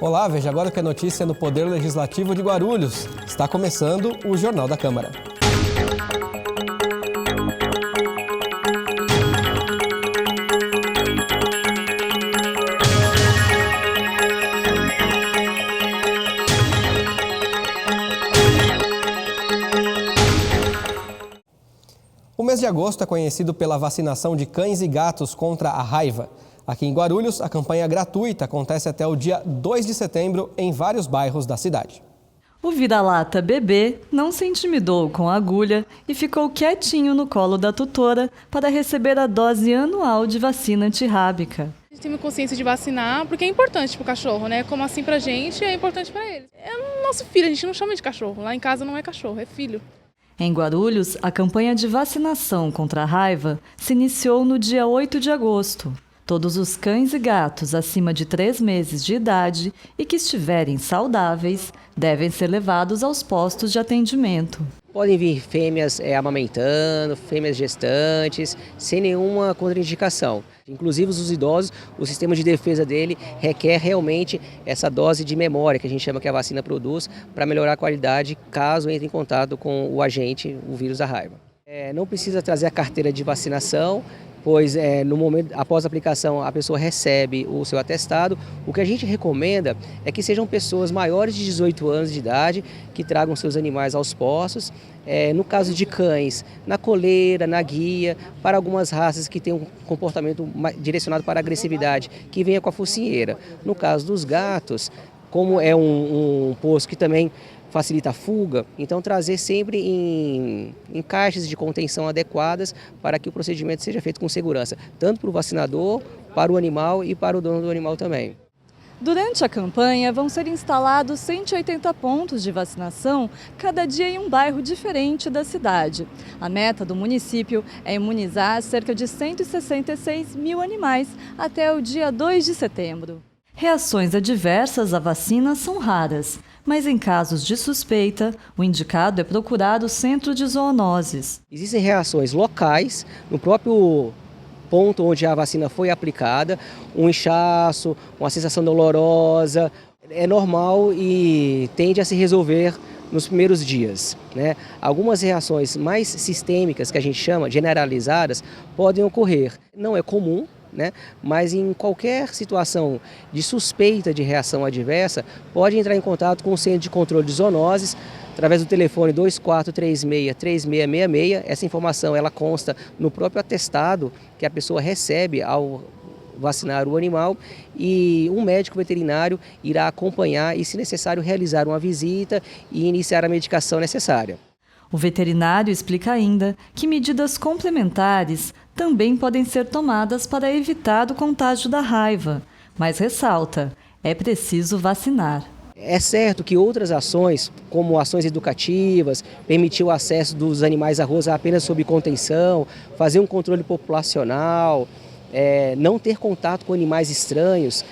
Olá, veja agora o que é notícia no Poder Legislativo de Guarulhos. Está começando o Jornal da Câmara. O mês de agosto é conhecido pela vacinação de cães e gatos contra a raiva. Aqui em Guarulhos, a campanha gratuita acontece até o dia 2 de setembro em vários bairros da cidade. O vira-lata bebê não se intimidou com a agulha e ficou quietinho no colo da tutora para receber a dose anual de vacina antirrábica. A gente tem uma consciência de vacinar porque é importante para o cachorro, né? Como assim pra gente, é importante para ele. É o nosso filho, a gente não chama de cachorro. Lá em casa não é cachorro, é filho. Em Guarulhos, a campanha de vacinação contra a raiva se iniciou no dia 8 de agosto. Todos os cães e gatos acima de 3 meses de idade e que estiverem saudáveis devem ser levados aos postos de atendimento. Podem vir fêmeas amamentando, fêmeas gestantes, sem nenhuma contraindicação. Inclusive os idosos, o sistema de defesa dele requer realmente essa dose de memória que a gente chama que a vacina produz para melhorar a qualidade caso entre em contato com o agente, o vírus da raiva. Não precisa trazer a carteira de vacinação, pois no momento, após a aplicação, a pessoa recebe o seu atestado. O que a gente recomenda é que sejam pessoas maiores de 18 anos de idade que tragam seus animais aos postos. No caso de cães, na coleira, na guia, para algumas raças que têm um comportamento direcionado para a agressividade, que venha com a focinheira. No caso dos gatos, como é um posto que também facilita a fuga, então trazer sempre em caixas de contenção adequadas para que o procedimento seja feito com segurança, tanto para o vacinador, para o animal e para o dono do animal também. Durante a campanha vão ser instalados 180 pontos de vacinação, cada dia em um bairro diferente da cidade. A meta do município é imunizar cerca de 166 mil animais até o dia 2 de setembro. Reações adversas à vacina são raras, mas em casos de suspeita, o indicado é procurar o centro de zoonoses. Existem reações locais, no próprio ponto onde a vacina foi aplicada, um inchaço, uma sensação dolorosa, é normal e tende a se resolver nos primeiros dias, né? Algumas reações mais sistêmicas, que a gente chama generalizadas, podem ocorrer. Não é comum, né? Mas em qualquer situação de suspeita de reação adversa, pode entrar em contato com o Centro de Controle de Zoonoses, através do telefone 2436-3666. Essa informação ela consta no próprio atestado que a pessoa recebe ao vacinar o animal, e um médico veterinário irá acompanhar e, se necessário, realizar uma visita e iniciar a medicação necessária. O veterinário explica ainda que medidas complementares também podem ser tomadas para evitar o contágio da raiva, mas ressalta, é preciso vacinar. É certo que outras ações, como ações educativas, permitir o acesso dos animais à rua apenas sob contenção, fazer um controle populacional, não ter contato com animais estranhos,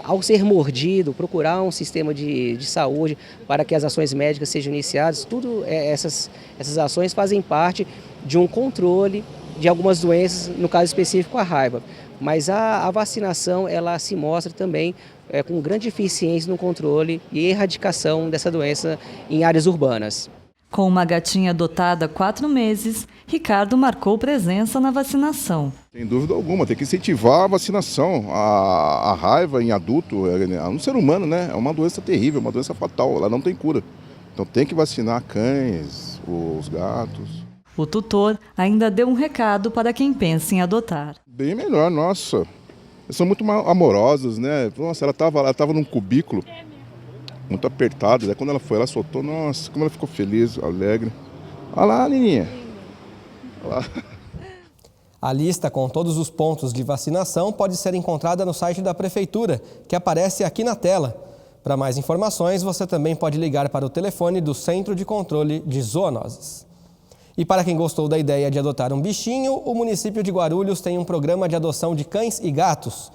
ao ser mordido, procurar um sistema de saúde para que as ações médicas sejam iniciadas. Tudo essas ações fazem parte de um controle de algumas doenças, no caso específico a raiva. Mas a vacinação ela se mostra também com grande eficiência no controle e erradicação dessa doença em áreas urbanas. Com uma gatinha adotada há 4 meses, Ricardo marcou presença na vacinação. Sem dúvida alguma, tem que incentivar a vacinação. A raiva em adulto é um ser humano, né? É uma doença terrível, uma doença fatal, ela não tem cura. Então tem que vacinar cães, os gatos. O tutor ainda deu um recado para quem pensa em adotar. Bem melhor, nossa. Eles são muito amorosos, né? Nossa, ela tava num cubículo muito apertado. Daí quando ela foi, ela soltou, nossa, como ela ficou feliz, alegre. Olha lá, Nininha. Olha lá. A lista com todos os pontos de vacinação pode ser encontrada no site da Prefeitura, que aparece aqui na tela. Para mais informações, você também pode ligar para o telefone do Centro de Controle de Zoonoses. E para quem gostou da ideia de adotar um bichinho, o município de Guarulhos tem um programa de adoção de cães e gatos.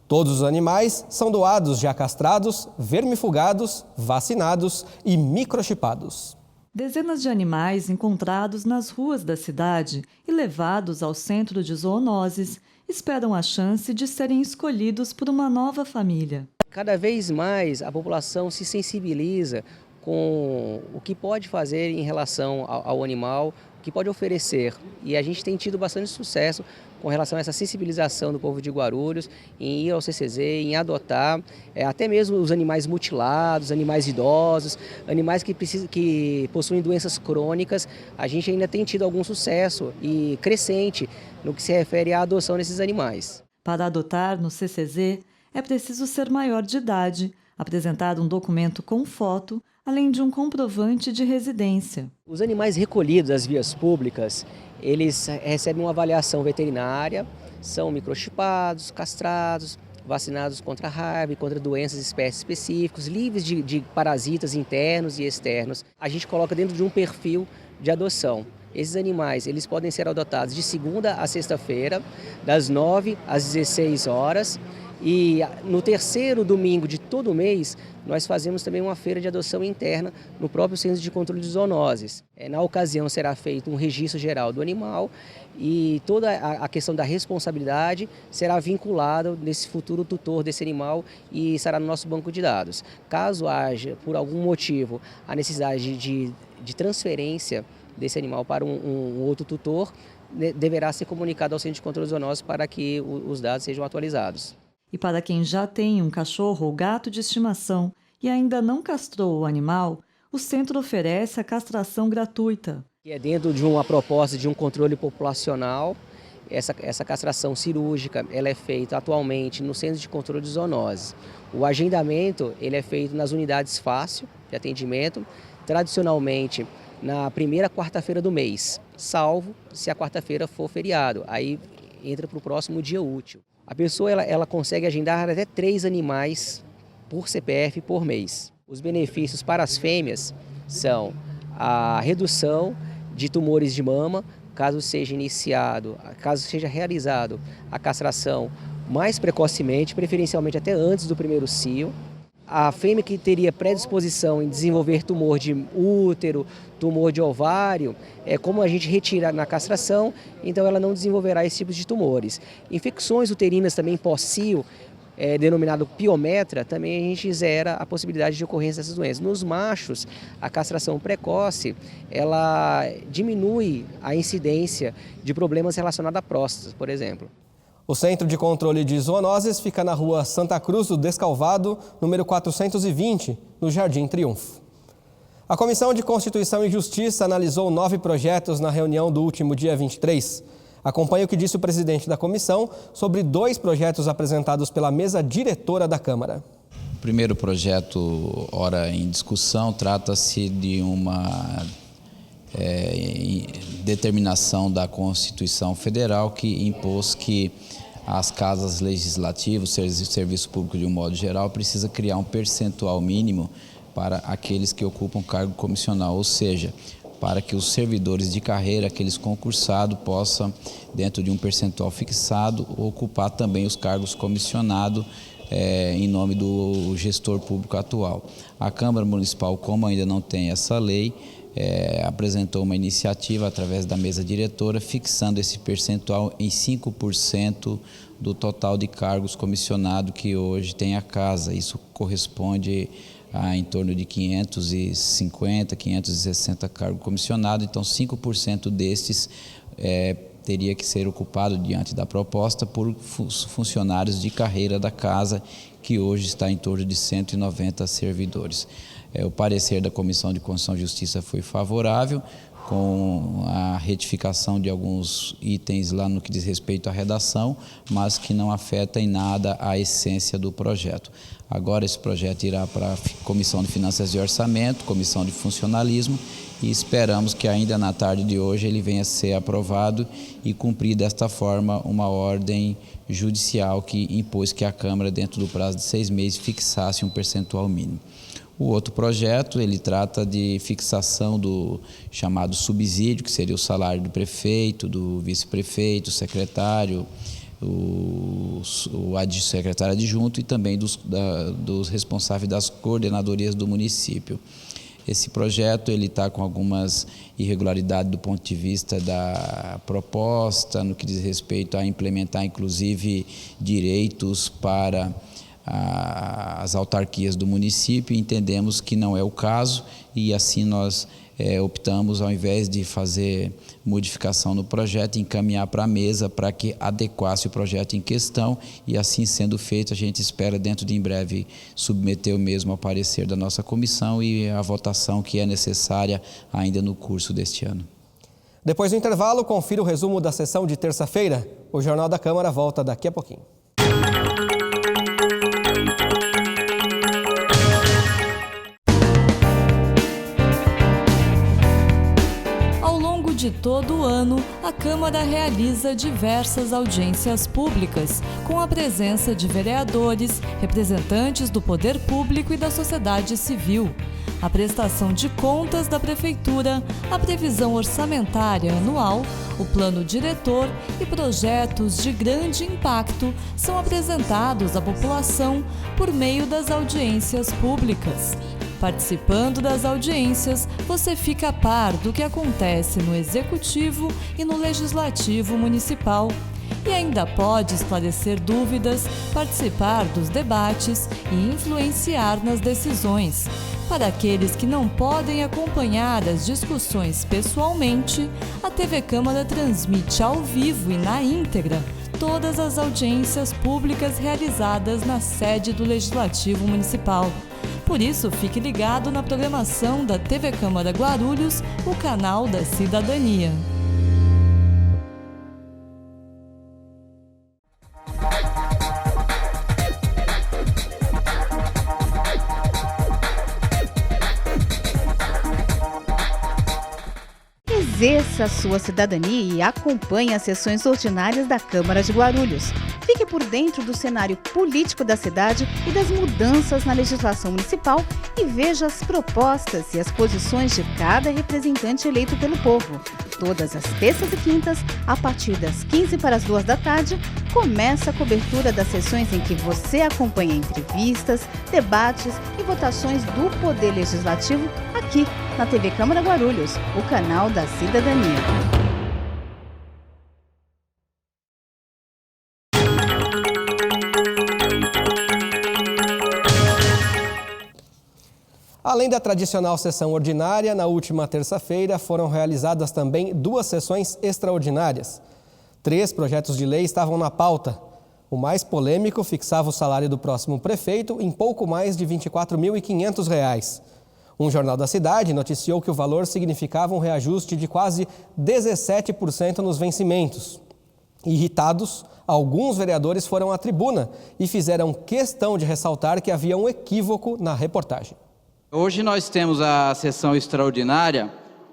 Todos os animais são doados já castrados, vermifugados, vacinados e microchipados. Dezenas de animais encontrados nas ruas da cidade e levados ao centro de zoonoses esperam a chance de serem escolhidos por uma nova família. Cada vez mais a população se sensibiliza com o que pode fazer em relação ao animal, o que pode oferecer. E a gente tem tido bastante sucesso com relação a essa sensibilização do povo de Guarulhos, em ir ao CCZ, em adotar até mesmo os animais mutilados, animais idosos, animais que possuem doenças crônicas. A gente ainda tem tido algum sucesso e crescente no que se refere à adoção desses animais. Para adotar no CCZ, é preciso ser maior de idade, apresentar um documento com foto, além de um comprovante de residência. Os animais recolhidos das vias públicas, eles recebem uma avaliação veterinária, são microchipados, castrados, vacinados contra a raiva e contra doenças e espécies específicas, livres de parasitas internos e externos. A gente coloca dentro de um perfil de adoção. Esses animais, eles podem ser adotados de segunda a sexta-feira, das 9 às 16 horas. E no terceiro domingo de todo mês, nós fazemos também uma feira de adoção interna no próprio Centro de Controle de Zoonoses. Na ocasião será feito um registro geral do animal e toda a questão da responsabilidade será vinculada nesse futuro tutor desse animal e estará no nosso banco de dados. Caso haja, por algum motivo, a necessidade de transferência desse animal para um outro tutor, deverá ser comunicado ao Centro de Controle de Zoonoses para que os dados sejam atualizados. E para quem já tem um cachorro ou gato de estimação e ainda não castrou o animal, o centro oferece a castração gratuita. É dentro de uma proposta de um controle populacional. Essa castração cirúrgica ela é feita atualmente no Centro de Controle de Zoonoses. O agendamento ele é feito nas unidades fácil de atendimento, tradicionalmente na primeira quarta-feira do mês, salvo se a quarta-feira for feriado, aí entra para o próximo dia útil. A pessoa ela consegue agendar até 3 animais por CPF por mês. Os benefícios para as fêmeas são a redução de tumores de mama, caso seja realizado a castração mais precocemente, preferencialmente até antes do primeiro cio. A fêmea que teria predisposição em desenvolver tumor de útero, tumor de ovário, como a gente retira na castração, então ela não desenvolverá esse tipo de tumores. Infecções uterinas também pós-cio, denominado piometra, também a gente zera a possibilidade de ocorrência dessas doenças. Nos machos, a castração precoce, ela diminui a incidência de problemas relacionados à próstata, por exemplo. O Centro de Controle de Zoonoses fica na rua Santa Cruz do Descalvado, número 420, no Jardim Triunfo. A Comissão de Constituição e Justiça analisou 9 projetos na reunião do último dia 23. Acompanhe o que disse o presidente da comissão sobre 2 projetos apresentados pela mesa diretora da Câmara. O primeiro projeto, ora em discussão, trata-se de uma determinação da Constituição Federal que impôs que as casas legislativas, serviço público de um modo geral, precisa criar um percentual mínimo para aqueles que ocupam cargo comissional, ou seja, para que os servidores de carreira, aqueles concursados, possam, dentro de um percentual fixado, ocupar também os cargos comissionados em nome do gestor público atual. A Câmara Municipal, como ainda não tem essa lei, apresentou uma iniciativa através da mesa diretora, fixando esse percentual em 5% do total de cargos comissionados que hoje tem a casa. Isso corresponde a em torno de 550, 560 cargos comissionados, então 5% destes teria que ser ocupado diante da proposta por funcionários de carreira da casa, que hoje está em torno de 190 servidores. O parecer da Comissão de Constituição e Justiça foi favorável, com a retificação de alguns itens lá no que diz respeito à redação, mas que não afeta em nada a essência do projeto. Agora esse projeto irá para a Comissão de Finanças e Orçamento, Comissão de Funcionalismo, e esperamos que ainda na tarde de hoje ele venha a ser aprovado e cumprir desta forma uma ordem judicial que impôs que a Câmara, dentro do prazo de 6 meses, fixasse um percentual mínimo. O outro projeto, ele trata de fixação do chamado subsídio, que seria o salário do prefeito, do vice-prefeito, secretário, o secretário adjunto e também dos responsáveis das coordenadorias do município. Esse projeto ele está com algumas irregularidades do ponto de vista da proposta, no que diz respeito a implementar, inclusive, direitos para as autarquias do município. Entendemos que não é o caso e assim nós optamos, ao invés de fazer modificação no projeto, encaminhar para a mesa para que adequasse o projeto em questão, e assim sendo feito, a gente espera dentro de em breve submeter o mesmo ao parecer da nossa comissão e a votação que é necessária ainda no curso deste ano. Depois do intervalo, confira o resumo da sessão de terça-feira. O Jornal da Câmara volta daqui a pouquinho. De todo o ano, a Câmara realiza diversas audiências públicas, com a presença de vereadores, representantes do poder público e da sociedade civil. A prestação de contas da Prefeitura, a previsão orçamentária anual, o plano diretor e projetos de grande impacto são apresentados à população por meio das audiências públicas. Participando das audiências, você fica a par do que acontece no Executivo e no Legislativo Municipal. E ainda pode esclarecer dúvidas, participar dos debates e influenciar nas decisões. Para aqueles que não podem acompanhar as discussões pessoalmente, a TV Câmara transmite ao vivo e na íntegra todas as audiências públicas realizadas na sede do Legislativo Municipal. Por isso, fique ligado na programação da TV Câmara Guarulhos, o canal da cidadania. Exerça a sua cidadania e acompanhe as sessões ordinárias da Câmara de Guarulhos. Fique por dentro do cenário político da cidade e das mudanças na legislação municipal e veja as propostas e as posições de cada representante eleito pelo povo. Todas as terças e quintas, a partir das 15 para as 2 da tarde, começa a cobertura das sessões em que você acompanha entrevistas, debates e votações do Poder Legislativo aqui na TV Câmara Guarulhos, o canal da cidadania. Além da tradicional sessão ordinária, na última terça-feira foram realizadas também 2 sessões extraordinárias. 3 projetos de lei estavam na pauta. O mais polêmico fixava o salário do próximo prefeito em pouco mais de R$ 24.500. Um jornal da cidade noticiou que o valor significava um reajuste de quase 17% nos vencimentos. Irritados, alguns vereadores foram à tribuna e fizeram questão de ressaltar que havia um equívoco na reportagem. Hoje nós temos a sessão extraordinária,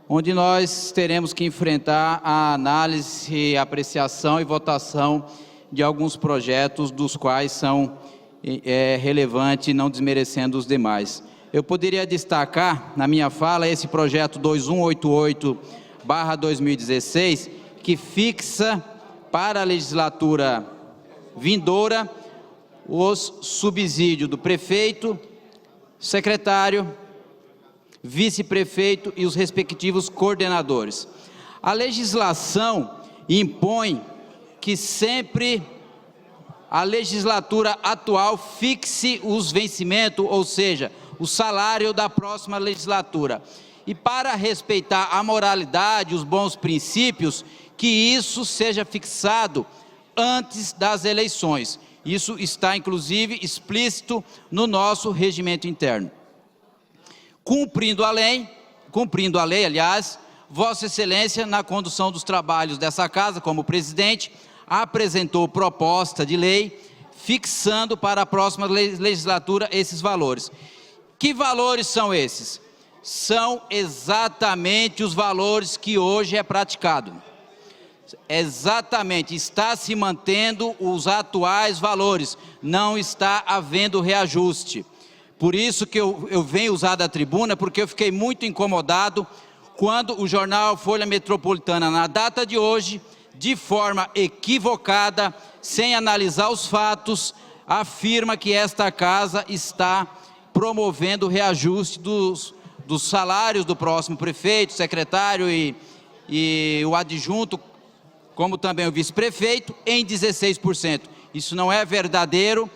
onde nós teremos que enfrentar a análise, apreciação e votação de alguns projetos, dos quais são relevantes, não desmerecendo os demais. Eu poderia destacar, na minha fala, esse projeto 2188/2016, que fixa para a legislatura vindoura os subsídios do prefeito, secretário, vice-prefeito e os respectivos coordenadores. A legislação impõe que sempre a legislatura atual fixe os vencimentos, ou seja, o salário da próxima legislatura. E para respeitar a moralidade, os bons princípios, que isso seja fixado antes das eleições. Isso está, inclusive, explícito no nosso regimento interno. Cumprindo a lei, aliás, Vossa Excelência, na condução dos trabalhos dessa casa, como presidente, apresentou proposta de lei fixando para a próxima legislatura esses valores. Que valores são esses? São exatamente os valores que hoje é praticado. Exatamente, está se mantendo os atuais valores, não está havendo reajuste. Por isso que eu venho usar da tribuna, porque eu fiquei muito incomodado quando o jornal Folha Metropolitana, na data de hoje, de forma equivocada, sem analisar os fatos, afirma que esta casa está promovendo o reajuste dos salários do próximo prefeito, secretário e o adjunto, como também o vice-prefeito, em 16%. Isso não é verdadeiro.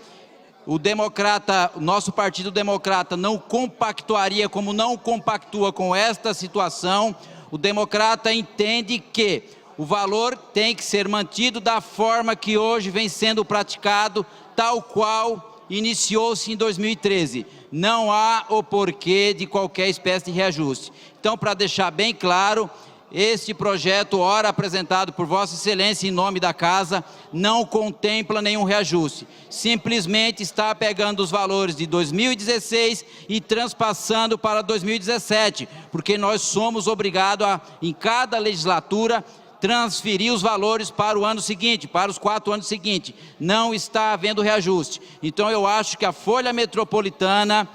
o nosso Partido Democrata não compactuaria, como não compactua com esta situação. O Democrata entende que o valor tem que ser mantido da forma que hoje vem sendo praticado, tal qual iniciou-se em 2013. Não há o porquê de qualquer espécie de reajuste. Então, para deixar bem claro, este projeto, ora apresentado por Vossa Excelência em nome da Casa, não contempla nenhum reajuste. Simplesmente está pegando os valores de 2016 e transpassando para 2017, porque nós somos obrigados a, em cada legislatura, transferir os valores para o ano seguinte, para os 4 anos seguintes. Não está havendo reajuste. Então, eu acho que a Folha Metropolitana,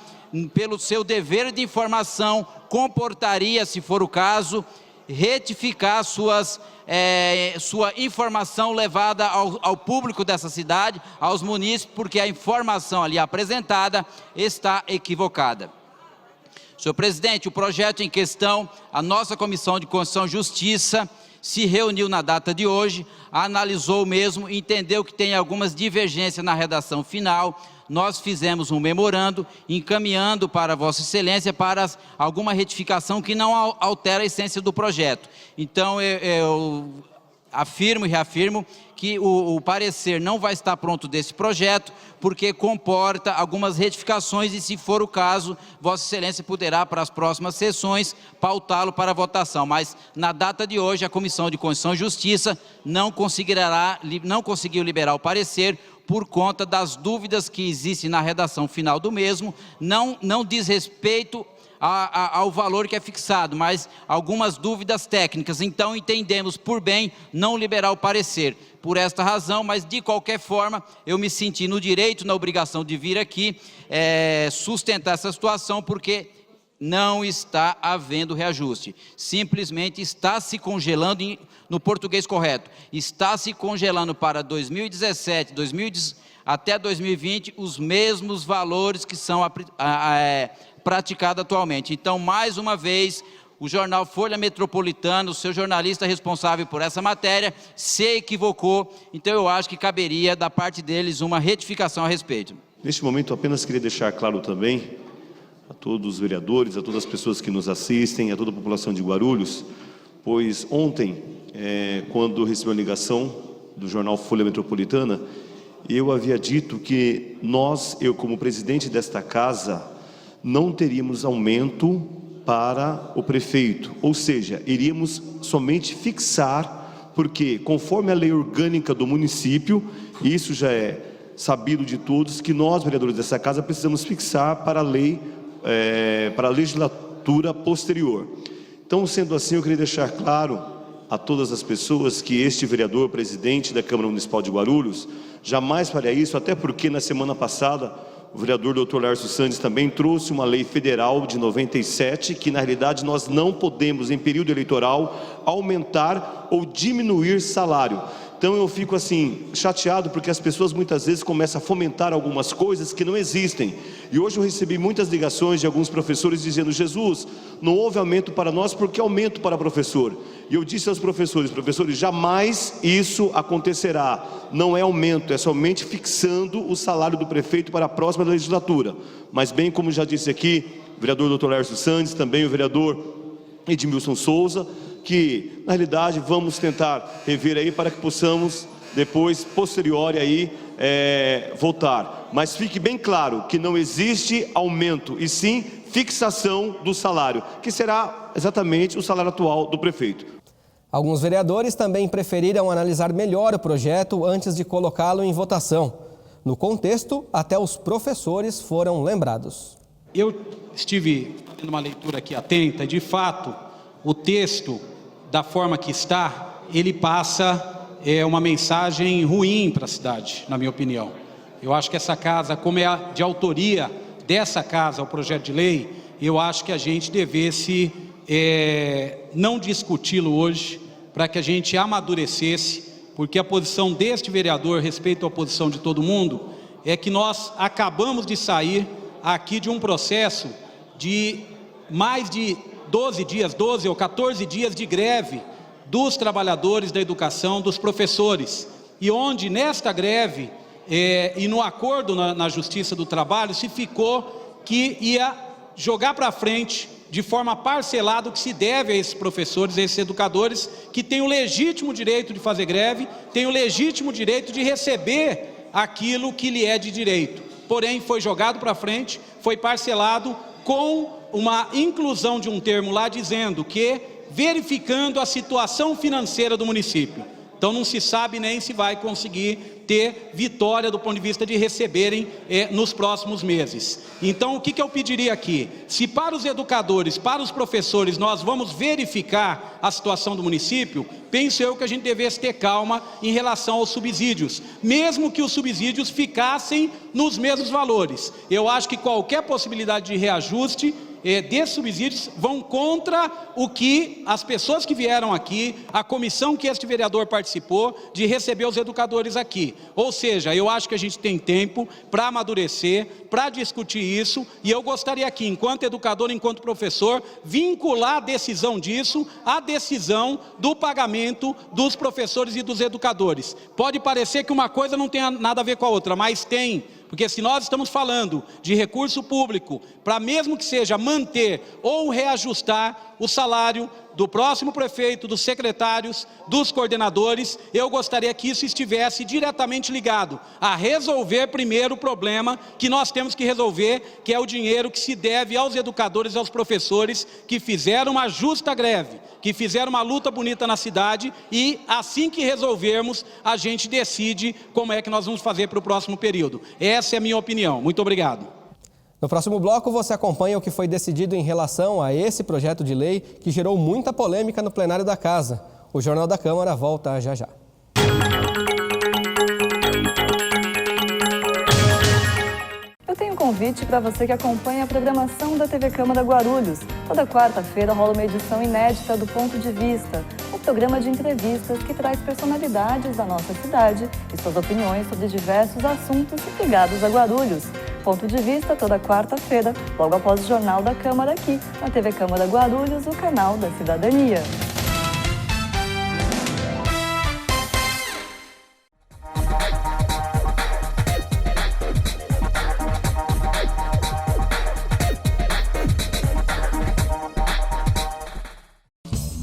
pelo seu dever de informação, comportaria, se for o caso, retificar sua informação levada ao público dessa cidade, aos munícipes, porque a informação ali apresentada está equivocada. Senhor presidente, o projeto em questão, a nossa Comissão de Constituição e Justiça se reuniu na data de hoje, analisou o mesmo, entendeu que tem algumas divergências na redação final. Nós fizemos um memorando, encaminhando para Vossa Excelência para alguma retificação que não altera a essência do projeto. Então, eu afirmo e reafirmo que o parecer não vai estar pronto desse projeto, porque comporta algumas retificações e, se for o caso, Vossa Excelência poderá, para as próximas sessões, pautá-lo para votação. Mas, na data de hoje, a Comissão de Constituição e Justiça não conseguiu liberar o parecer, por conta das dúvidas que existem na redação final do mesmo. Não diz respeito ao valor que é fixado, mas algumas dúvidas técnicas. Então, entendemos por bem não liberar o parecer por esta razão, mas de qualquer forma eu me senti no direito, na obrigação de vir aqui sustentar essa situação, porque não está havendo reajuste. Simplesmente está se congelando, no português correto, está se congelando para 2017, até 2020, os mesmos valores que são praticados atualmente. Então, mais uma vez, o jornal Folha Metropolitana, o seu jornalista responsável por essa matéria, se equivocou. Então, eu acho que caberia, da parte deles, uma retificação a respeito. Neste momento, apenas queria deixar claro também a todos os vereadores, a todas as pessoas que nos assistem, a toda a população de Guarulhos, pois ontem, quando recebi a ligação do jornal Folha Metropolitana, eu havia dito que eu como presidente desta casa, não teríamos aumento para o prefeito, ou seja, iríamos somente fixar, porque conforme a lei orgânica do município, isso já é sabido de todos, que nós, vereadores dessa casa, precisamos fixar para a lei, para a legislatura posterior. Então, sendo assim, eu queria deixar claro a todas as pessoas que este vereador, presidente da Câmara Municipal de Guarulhos, jamais faria isso, até porque na semana passada o vereador Dr. Lárcio Sandes também trouxe uma lei federal de 97, que na realidade nós não podemos, em período eleitoral, aumentar ou diminuir salário. Então eu fico assim, chateado, porque as pessoas muitas vezes começam a fomentar algumas coisas que não existem. E hoje eu recebi muitas ligações de alguns professores dizendo: Jesus, não houve aumento para nós, porque aumento para professor? E eu disse aos professores: jamais isso acontecerá. Não é aumento, é somente fixando o salário do prefeito para a próxima legislatura. Mas bem como já disse aqui o vereador Dr. Lárcio Sandes, também o vereador Edmilson Souza, que na realidade vamos tentar rever aí para que possamos depois, posterior aí, votar. Mas fique bem claro que não existe aumento, e sim fixação do salário, que será exatamente o salário atual do prefeito. Alguns vereadores também preferiram analisar melhor o projeto antes de colocá-lo em votação. No contexto, até os professores foram lembrados. Eu estive fazendo uma leitura aqui atenta, e de fato, o texto, da forma que está, ele passa uma mensagem ruim para a cidade, na minha opinião. Eu acho que essa casa, como é de autoria dessa casa, o projeto de lei, eu acho que a gente devesse não discuti-lo hoje, para que a gente amadurecesse, porque a posição deste vereador, respeito à posição de todo mundo, é que nós acabamos de sair aqui de um processo de mais de 12 ou 14 dias de greve dos trabalhadores da educação, dos professores, e onde nesta greve e no acordo na Justiça do Trabalho se ficou que ia jogar para frente de forma parcelada o que se deve a esses professores, a esses educadores, que têm o legítimo direito de fazer greve, têm o legítimo direito de receber aquilo que lhe é de direito. Porém, foi jogado para frente, foi parcelado com uma inclusão de um termo lá dizendo que verificando a situação financeira do município. Então não se sabe nem se vai conseguir ter vitória do ponto de vista de receberem nos próximos meses. Então o que eu pediria aqui? Se para os educadores, para os professores, nós vamos verificar a situação do município, penso eu que a gente devesse ter calma em relação aos subsídios, mesmo que os subsídios ficassem nos mesmos valores. Eu acho que qualquer possibilidade de reajuste desses subsídios vão contra o que as pessoas que vieram aqui, a comissão que este vereador participou, de receber os educadores aqui. Ou seja, eu acho que a gente tem tempo para amadurecer, para discutir isso, e eu gostaria aqui, enquanto educador, enquanto professor, vincular a decisão disso à decisão do pagamento dos professores e dos educadores. Pode parecer que uma coisa não tem nada a ver com a outra, mas tem. Porque se nós estamos falando de recurso público para mesmo que seja manter ou reajustar o salário do próximo prefeito, dos secretários, dos coordenadores, eu gostaria que isso estivesse diretamente ligado a resolver primeiro o problema que nós temos que resolver, que é o dinheiro que se deve aos educadores e aos professores que fizeram uma justa greve, que fizeram uma luta bonita na cidade, e assim que resolvermos, a gente decide como é que nós vamos fazer para o próximo período. Essa é a minha opinião. Muito obrigado. No próximo bloco, você acompanha o que foi decidido em relação a esse projeto de lei que gerou muita polêmica no plenário da Casa. O Jornal da Câmara volta já já. Eu tenho um convite para você que acompanha a programação da TV Câmara Guarulhos. Toda quarta-feira rola uma edição inédita do Ponto de Vista, um programa de entrevistas que traz personalidades da nossa cidade e suas opiniões sobre diversos assuntos ligados a Guarulhos. Ponto de Vista toda quarta-feira, logo após o Jornal da Câmara aqui, na TV Câmara Guarulhos, o canal da cidadania.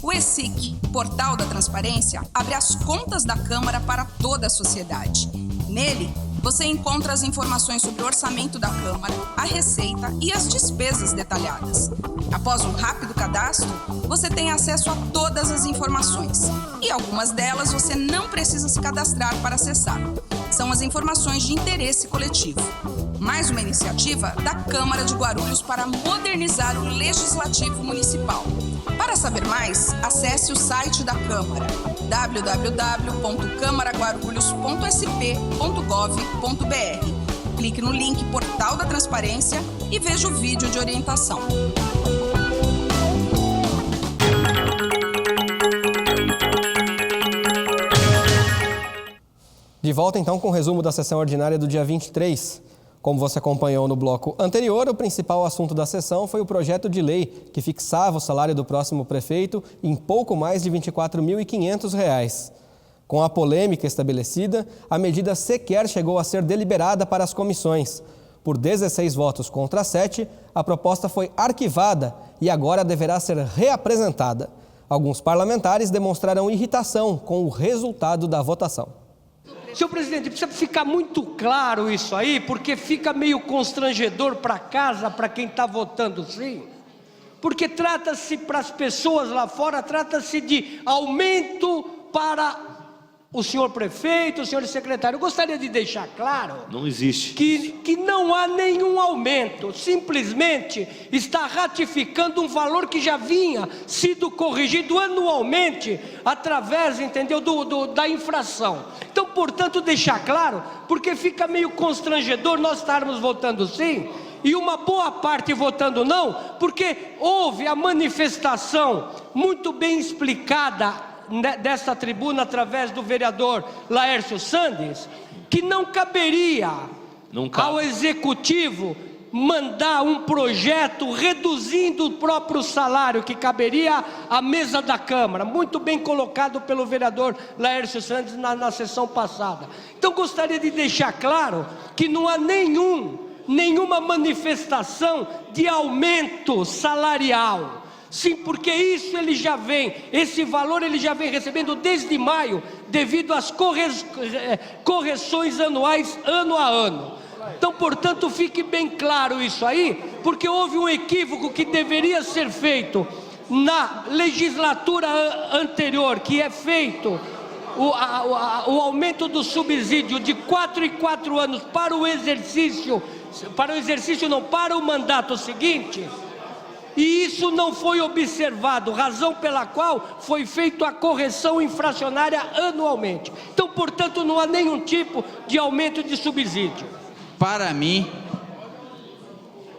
O ESIC, Portal da Transparência, abre as contas da Câmara para toda a sociedade. Nele, você encontra as informações sobre o orçamento da Câmara, a receita e as despesas detalhadas. Após um rápido cadastro, você tem acesso a todas as informações. E algumas delas você não precisa se cadastrar para acessar. São as informações de interesse coletivo. Mais uma iniciativa da Câmara de Guarulhos para modernizar o Legislativo Municipal. Para saber mais, acesse o site da Câmara, www.camaraguarulhos.sp.gov.br. Clique no link Portal da Transparência e veja o vídeo de orientação. De volta então com o resumo da sessão ordinária do dia 23. Como você acompanhou no bloco anterior, o principal assunto da sessão foi o projeto de lei que fixava o salário do próximo prefeito em pouco mais de R$ 24.500. Com a polêmica estabelecida, a medida sequer chegou a ser deliberada para as comissões. Por 16 votos contra 7, a proposta foi arquivada e agora deverá ser reapresentada. Alguns parlamentares demonstraram irritação com o resultado da votação. Senhor presidente, precisa ficar muito claro isso aí, porque fica meio constrangedor para casa, para quem está votando sim. Porque trata-se para as pessoas lá fora, trata-se de aumento para o senhor prefeito, o senhor secretário. Eu gostaria de deixar claro... Não existe. Que não há nenhum aumento, simplesmente está ratificando um valor que já vinha sido corrigido anualmente através, entendeu, da infração. Então, portanto, deixar claro, porque fica meio constrangedor nós estarmos votando sim e uma boa parte votando não, porque houve a manifestação muito bem explicada desta tribuna através do vereador Laércio Sandes, que não caberia ao executivo mandar um projeto reduzindo o próprio salário que caberia à mesa da Câmara, muito bem colocado pelo vereador Laércio Santos na sessão passada. Então gostaria de deixar claro que não há nenhuma manifestação de aumento salarial. Sim, porque esse valor ele já vem recebendo desde maio, devido às correções anuais, ano a ano. Então, portanto, fique bem claro isso aí, porque houve um equívoco que deveria ser feito na legislatura anterior, que é feito o aumento do subsídio de 4 em 4 anos para o mandato seguinte, e isso não foi observado, razão pela qual foi feita a correção infracionária anualmente. Então, portanto, não há nenhum tipo de aumento de subsídio. Para mim,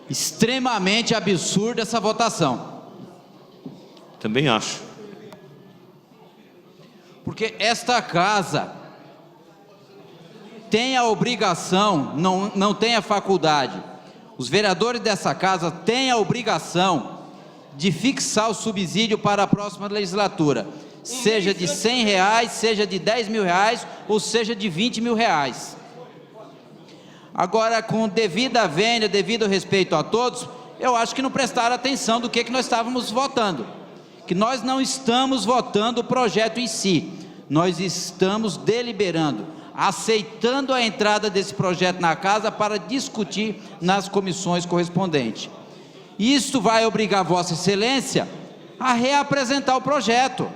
extremamente absurda essa votação. Também acho. Porque esta casa tem a obrigação, não tem a faculdade. Os vereadores dessa casa têm a obrigação de fixar o subsídio para a próxima legislatura, seja de R$100, seja de R$10.000 ou seja de R$20.000. Agora, com devida vênia, devido respeito a todos, eu acho que não prestaram atenção do que nós estávamos votando. Que nós não estamos votando o projeto em si, nós estamos deliberando, aceitando a entrada desse projeto na casa para discutir nas comissões correspondentes. Isso vai obrigar Vossa Excelência a reapresentar o projeto.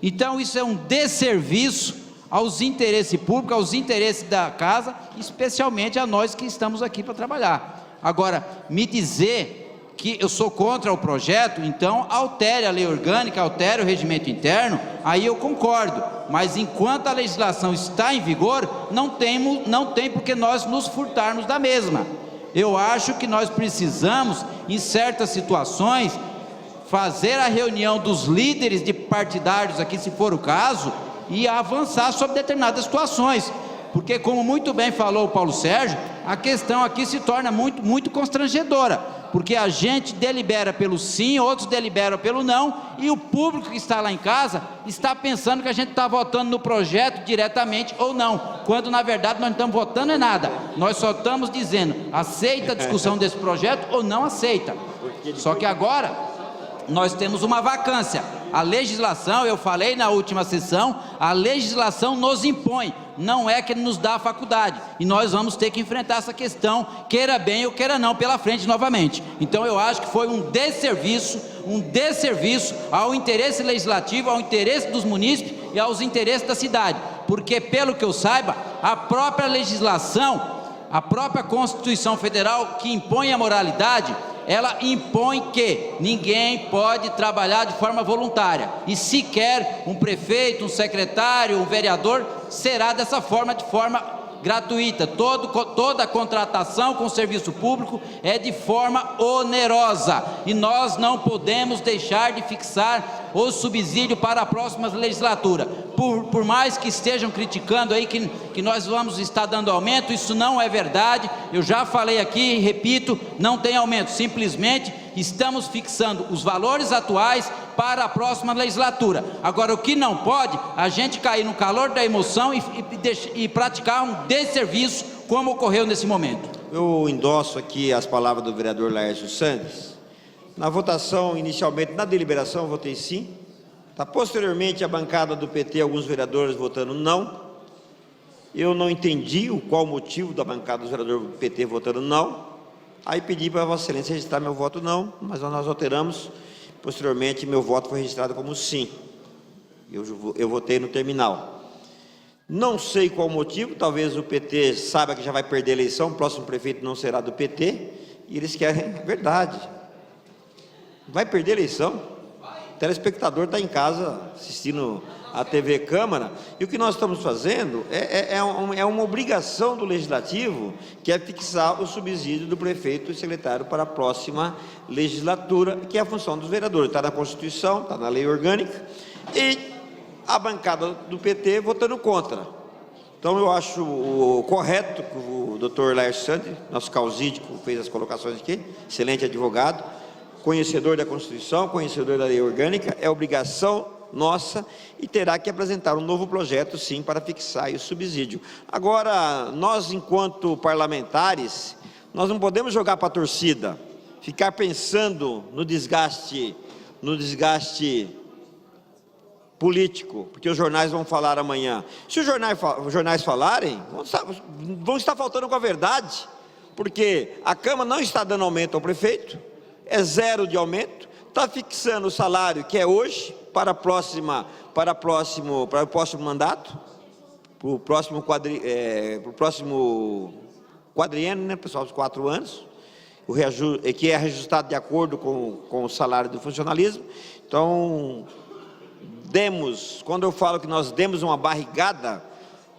Então, isso é um desserviço aos interesses públicos, aos interesses da casa, especialmente a nós que estamos aqui para trabalhar. Agora, me dizer que eu sou contra o projeto, então altere a lei orgânica, altere o regimento interno, aí eu concordo, mas enquanto a legislação está em vigor, não tem por que nós nos furtarmos da mesma. Eu acho que nós precisamos, em certas situações, fazer a reunião dos líderes de partidários aqui, se for o caso, e avançar sobre determinadas situações, porque como muito bem falou o Paulo Sérgio, a questão aqui se torna muito constrangedora, porque a gente delibera pelo sim, outros deliberam pelo não, e o público que está lá em casa está pensando que a gente está votando no projeto diretamente ou não, quando na verdade nós não estamos votando é nada, nós só estamos dizendo, aceita a discussão desse projeto ou não aceita. Só que agora nós temos uma vacância. A legislação, eu falei na última sessão, a legislação nos impõe, não é que nos dá a faculdade, e nós vamos ter que enfrentar essa questão, queira bem ou queira não, pela frente novamente. Então eu acho que foi um desserviço ao interesse legislativo, ao interesse dos munícipes e aos interesses da cidade, porque pelo que eu saiba, a própria legislação, a própria Constituição Federal que impõe a moralidade, ela impõe que ninguém pode trabalhar de forma voluntária, e sequer um prefeito, um secretário, um vereador será dessa forma, de forma gratuita. Toda contratação com serviço público é de forma onerosa, e nós não podemos deixar de fixar o subsídio para a próxima legislatura. Por mais que estejam criticando aí que nós vamos estar dando aumento, isso não é verdade. Eu já falei aqui e repito, não tem aumento, simplesmente estamos fixando os valores atuais para a próxima legislatura. Agora, o que não pode, a gente cair no calor da emoção e praticar um desserviço, como ocorreu nesse momento. Eu endosso aqui as palavras do vereador Laércio Santos. Na votação, inicialmente, na deliberação, eu votei sim. Posteriormente, a bancada do PT, alguns vereadores votando não. Eu não entendi qual o motivo da bancada dos vereadores do PT votando não. Aí pedi para Vossa Excelência registrar meu voto não, mas nós alteramos. Posteriormente, meu voto foi registrado como sim. Eu votei no terminal. Não sei qual o motivo, talvez o PT saiba que já vai perder a eleição, o próximo prefeito não será do PT, e eles querem, verdade, vai perder a eleição. O telespectador está em casa assistindo a TV Câmara, e o que nós estamos fazendo é uma obrigação do Legislativo, que é fixar o subsídio do prefeito e secretário para a próxima legislatura, que é a função dos vereadores. Está na Constituição, está na lei orgânica, e a bancada do PT votando contra. Então, eu acho correto que o doutor Laércio Santos, nosso causídico, fez as colocações aqui, excelente advogado, conhecedor da Constituição, conhecedor da lei orgânica, é obrigação nossa e terá que apresentar um novo projeto, sim, para fixar o subsídio. Agora, nós, enquanto parlamentares, nós não podemos jogar para a torcida, ficar pensando no desgaste político, porque os jornais vão falar amanhã. Se os jornais falarem, vão estar faltando com a verdade, porque a Câmara não está dando aumento ao prefeito, é zero de aumento, está fixando o salário que é hoje para o próximo mandato, para o próximo quadriênio, né, pessoal, os 4 anos, que é reajustado de acordo com o salário do funcionalismo. Então, quando eu falo que nós demos uma barrigada,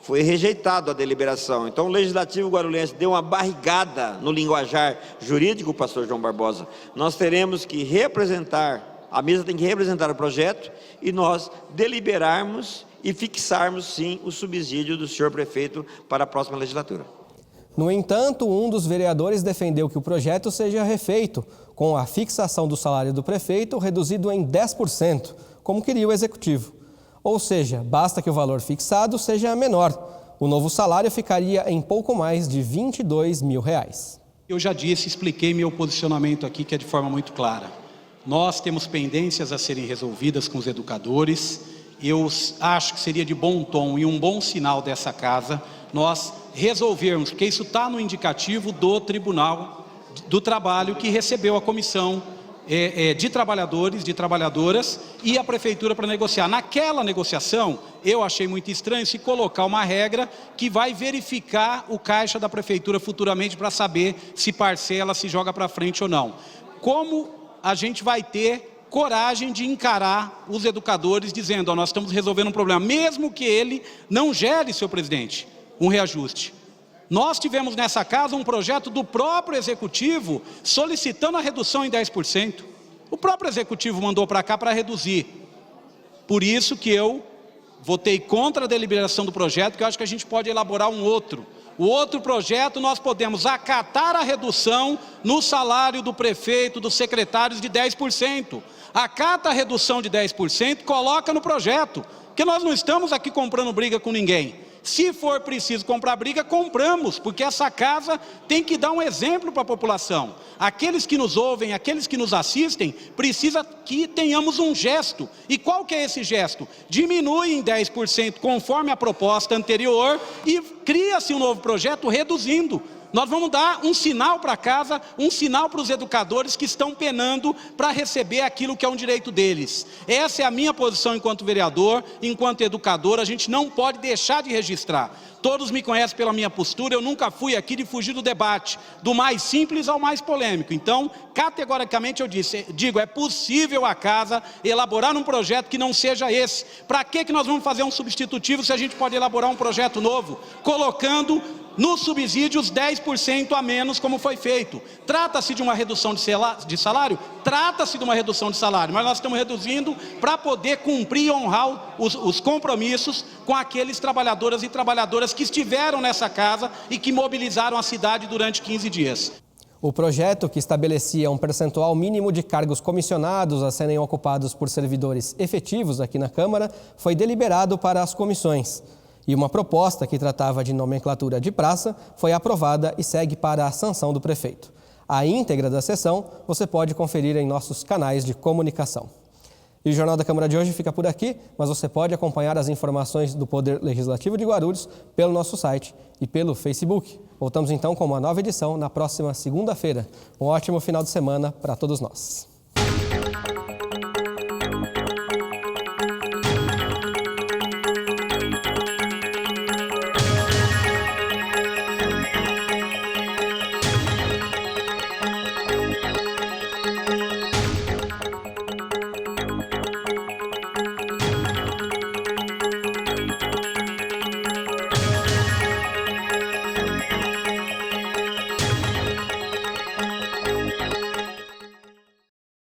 foi rejeitado a deliberação. Então, o Legislativo Guarulhense deu uma barrigada no linguajar jurídico, pastor João Barbosa. Nós teremos que representar, a mesa tem que representar o projeto e nós deliberarmos e fixarmos, sim, o subsídio do senhor prefeito para a próxima legislatura. No entanto, um dos vereadores defendeu que o projeto seja refeito, com a fixação do salário do prefeito reduzido em 10%, como queria o Executivo. Ou seja, basta que o valor fixado seja menor. O novo salário ficaria em pouco mais de R$22 mil. Eu já disse, expliquei meu posicionamento aqui, que é de forma muito clara. Nós temos pendências a serem resolvidas com os educadores. Eu acho que seria de bom tom e um bom sinal dessa casa nós resolvermos, porque isso está no indicativo do Tribunal do Trabalho, que recebeu a comissão de trabalhadores, de trabalhadoras e a prefeitura para negociar. Naquela negociação, eu achei muito estranho se colocar uma regra que vai verificar o caixa da prefeitura futuramente para saber se parcela, se joga para frente ou não. Como a gente vai ter coragem de encarar os educadores dizendo, nós estamos resolvendo um problema, mesmo que ele não gere, senhor presidente, um reajuste. Nós tivemos nessa casa um projeto do próprio Executivo solicitando a redução em 10%. O próprio Executivo mandou para cá para reduzir. Por isso que eu votei contra a deliberação do projeto, que eu acho que a gente pode elaborar um outro. O outro projeto nós podemos acatar a redução no salário do prefeito, dos secretários de 10%. Acata a redução de 10%, coloca no projeto, porque nós não estamos aqui comprando briga com ninguém. Se for preciso comprar briga, compramos, porque essa casa tem que dar um exemplo para a população. Aqueles que nos ouvem, aqueles que nos assistem, precisa que tenhamos um gesto. E qual que é esse gesto? Diminui em 10% conforme a proposta anterior e cria-se um novo projeto reduzindo. Nós vamos dar um sinal para casa, um sinal para os educadores que estão penando para receber aquilo que é um direito deles. Essa é a minha posição enquanto vereador, enquanto educador, a gente não pode deixar de registrar. Todos me conhecem pela minha postura, eu nunca fui aqui de fugir do debate, do mais simples ao mais polêmico. Então, categoricamente eu digo, é possível a casa elaborar um projeto que não seja esse. Para que nós vamos fazer um substitutivo se a gente pode elaborar um projeto novo, colocando nos subsídios 10% a menos, como foi feito? Trata-se de uma redução de salário? Trata-se de uma redução de salário, mas nós estamos reduzindo para poder cumprir e honrar os compromissos com aqueles trabalhadoras e trabalhadoras que estiveram nessa casa e que mobilizaram a cidade durante 15 dias. O projeto, que estabelecia um percentual mínimo de cargos comissionados a serem ocupados por servidores efetivos aqui na Câmara, foi deliberado para as comissões. E uma proposta que tratava de nomenclatura de praça foi aprovada e segue para a sanção do prefeito. A íntegra da sessão você pode conferir em nossos canais de comunicação. E o Jornal da Câmara de hoje fica por aqui, mas você pode acompanhar as informações do Poder Legislativo de Guarulhos pelo nosso site e pelo Facebook. Voltamos então com uma nova edição na próxima segunda-feira. Um ótimo final de semana para todos nós.